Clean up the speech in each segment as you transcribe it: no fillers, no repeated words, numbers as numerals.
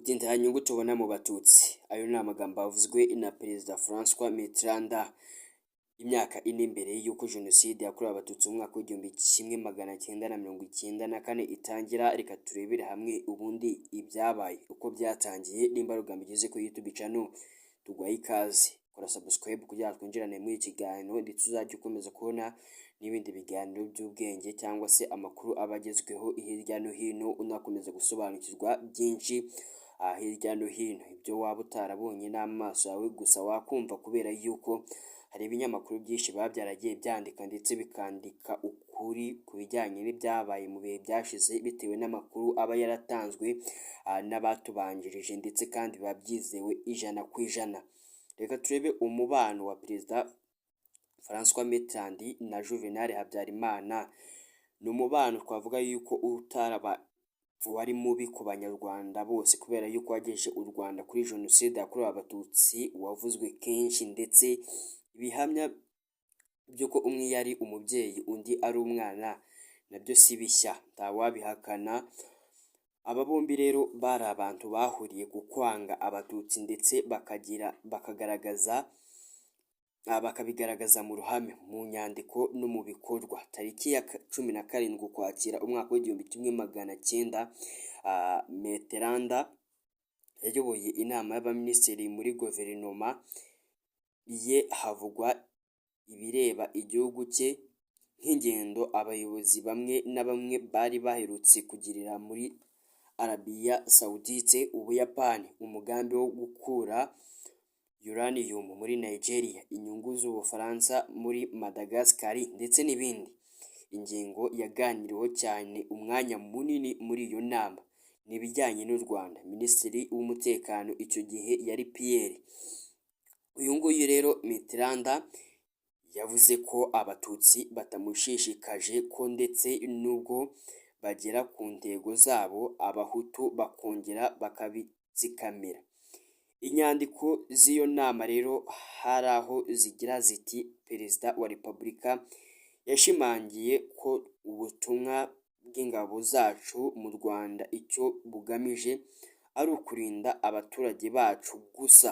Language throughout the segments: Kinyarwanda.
uti nta nyungu tubona mu batutsi. Ayo ni amagambo avuzwe na Perezida François Mitterrand imyaka ine mbere y'uko Jenoside yakorewe Abatutsi mu mwaka w'1994 itangira. Reka turebere hamwe ubundi ibyabaye uko byatangiye. Nimba rugamba igeze kuri YouTube channel, tugwaye ikaze, kora subscribe kugira ngo twinjirane muri iki kiganiro ndetse uzajye ukomeza kubona n'ibindi biganiro by'ubwenge cyangwa se amakuru abagezweho hirya no hino, unakomeza gusobanukirwa byinshi hirya no hino, ibyo waba utarabonye n'amaso yawe gusa wakumva, kubera yuko hari ibinyamakuru byinshi biba byaragiye byandika ndetse bikandika ukuri ku bijyanye n'ibyabaye mu bihe byashize bitewe n'amakuru aba yaratanzwe n'abatubanjirije ndetse kandi biba byizewe ijana. Reka turebe umubano wa Perezida François Mitterrand na Juvenal Habyarimana. Ni umubano twavuga yuko wari mubi ku banyarwanda bose, kubera yuko wagejeje u Rwanda kuri Jenoside yakorewe Abatutsi wavuzwe kenshi, ndetse ibihamya by'uko umwe yari umubyeyi undi ari umwana nabyo si bishya, ntawabihakana. Aba bombi rero bari abantu bahuriye ku kwanga Abatutsi ndetse bakabigaragaza mu ruhame, mu nyandiko no mu bikorwa. Tariki ya 17 Ukwakira umwaka w'1900, Mitterrand yayoboye inama y'abaminisitiri muri guverinoma ye. Havugwa ibireba igihugu cye nk'ingendo abayobozi bamwe na bamwe bari baherutse kugirira muri Arabia Saudite, Ubuyapani, umugambi wo gukura uranium muri Nigeria, inyungu z'Ubufaransa muri Madagascar ndetse n'ibindi. Ingingo yaganiriweho cyane umwanya munini muri iyo nama ni ibijyanye n'u Rwanda. Minisitiri w'umutekano icyo gihe yari Pierre. Uyu nguyu rero Mitterrand yavuze ko Abatutsi batamushishikaje, ko ndetse nubwo bagera ku ntego zabo Abahutu bakongera bakabitsikamira. Inyandiko z'iyo nama rero hari aho zigira ziti Perezida wa Repubulika yashimangiye ko ubutumwa bw'ingabo zacu mu Rwanda icyo bugamije ari ukurinda abaturage bacu gusa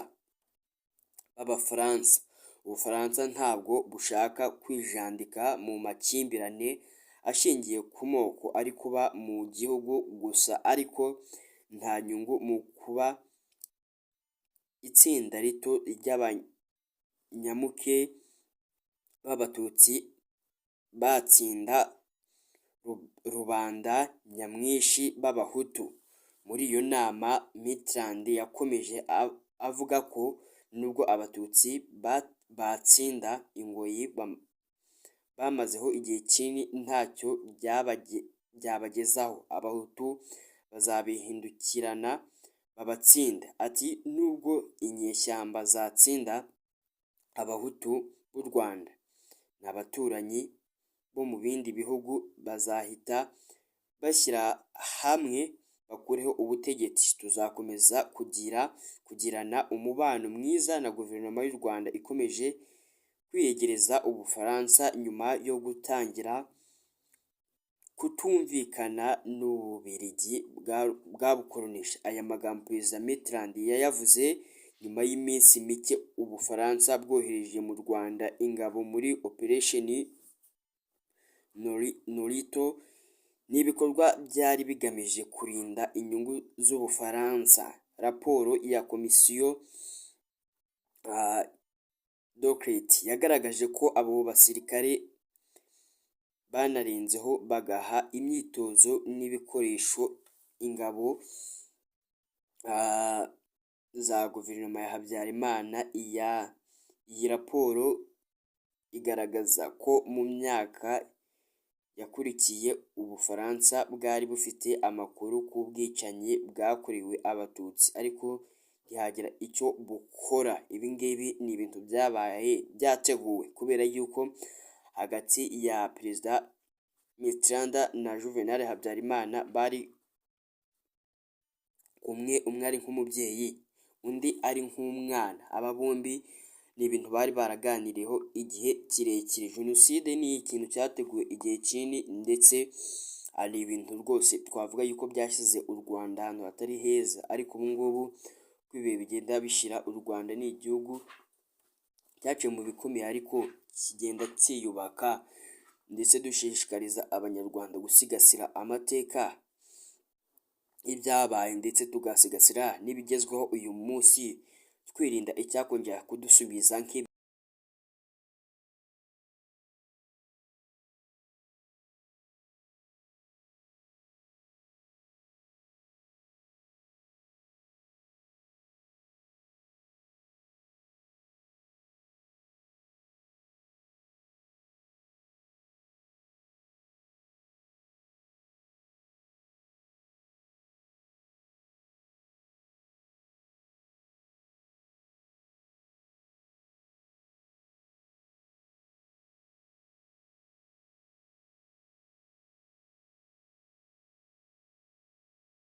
b'Abafaransa. Ubufaransa ntabwo bushaka kwijandika mu makimbirane ashingiye ku moko ari kuba mu gihugu gusa, ariko nta nyungu mu kuba itsinda rito ry'abanyamuke b'Abatutsi batsinda rubanda nyamwinshi b'Abahutu. Muri iyo nama Mitterrand yakomeje avuga ko nubwo Abatutsi batsinda ingoyi bamazeho igihe kinini ntacyo byabagezaho, Abahutu bazabihindukirana babatsinda. Ati nubwo inyeshyamba zatsinda Abahutu b'u Rwanda n'abaturanyi bo mu bindi bihugu bazahita bashyira hamwe bakureho ubutegetsi. Tuzakomeza kugirana umubano mwiza na guverinoma y'u Rwanda ikomeje kwiyegereza Ubufaransa nyuma yo gutangira kutumvikana n'Ububiligi bwabukolonije. Aya magambo Perezida Mitterrand yayavuze nyuma y'iminsi mike Ubufaransa bwohereje mu Rwanda ingabo muri Operation Norito. N'ibikorwa byari bigamije kurinda inyungu z'Ubufaransa. Raporo ya Komisiyo Doclet yagaragaje ko abo basirikare banarenzeho bagaha imyitozo n'ibikoresho ingabo za guverinoma ya Habyarimana. Iyi raporo igaragaza ko mu myaka yakurikiye Ubufaransa bwari bufite amakuru ku bwicanyi bwakorewe Abatutsi, ariko ntihagira icyo bukora. Ibi ngibi ni ibintu byabaye byateguwe, kubera yuko hagati ya Perezida Mitterrand na Juvenal Habyarimana bari umwe ari nk'umubyeyi undi ari nk'umwana. Aba bombi ni ibintu bari baraganiriyeho igihe kirekire. Jenoside ni ikintu cyateguwe igihe kinini ndetse ari ibintu rwose twavuga yuko byashyize u Rwanda ahantu hatari heza, ariko ubu ngubu uko ibihe bigenda bishira, u Rwanda ni igihugu cyaciye mu bikomeye ariko kigenda cyiyubaka, ndetse dushishikariza abanyarwanda gusigasira amateka y'ibyabaye ndetse tugasigasira n'ibigezweho uyu munsi, twirinda icyakongera kudusubiza nk'ibi.